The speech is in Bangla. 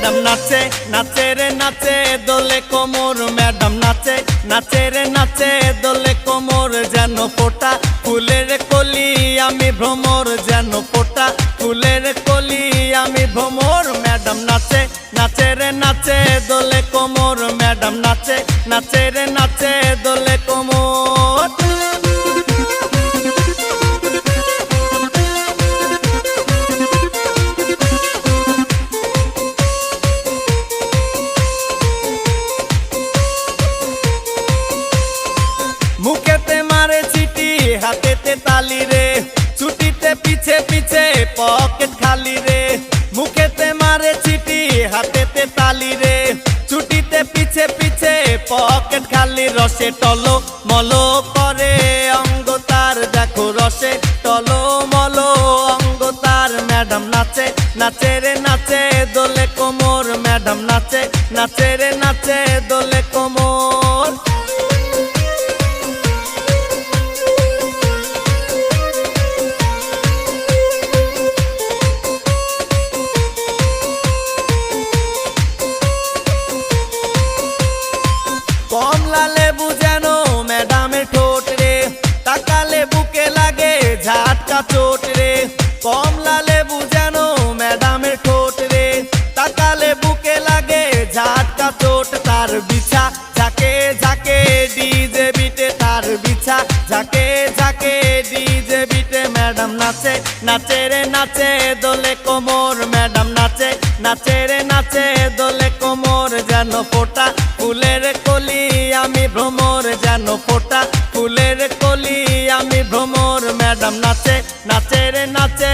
ম্যাডাম নাচে নাচে রে নাচে দোলে কোমর ম্যাডাম নাচে নাচে রে নাচে দোলে কোমর যেন ফোটা ফুলের কলি আমি ভ্রমর যেন ফোটা ফুলের কলি আমি ভ্রমর ম্যাডাম নাচে নাচে রে নাচে দোলে কোমর ম্যাডাম নাচে নাচে রে নাচে দোলে কোমর। মুখেতে মারে চিঠি হাতেতে তালি রে ছুটিতে পিছে পিছে পকেট খালি রে মুখেতে মারে চিঠি হাতেতে তালি রে ছুটিতে পিছে পিছে পকেট খালি রসে টলো মলো করে অঙ্গ তার দেখো রসে টলো মলো অঙ্গ তার ম্যাডাম নাচে নাচে রে নাচে দোলে কোমর ম্যাডাম নাচে নাচে রে নাচে দোলে কোমর। কমলা লেবু যেন ম্যাডামের ঠোঁট রে তাকালে বুকে লাগে ঝাটকা চোট রে কমলা লেবু যেন ম্যাডামের ঠোঁট রে তাকালে বুকে লাগে ঝাটকা চোট তার বিছা ঝাঁকে ঝাঁকে ডিজে বিটে তার বিছা ঝাঁকে ঝাঁকে ডিজে বিটে ম্যাডাম নাচে নাচে রে নাচে দোলে কোমর ম্যাডাম নাচে নাচে রে নাচে দোলে কোমর যেন ফোটা ফুলের কলি আমি ভ্রমর যেন ফোটা ফুলের কলি আমি ভ্রমর ম্যাডাম নাচে নাচে রে নাচে।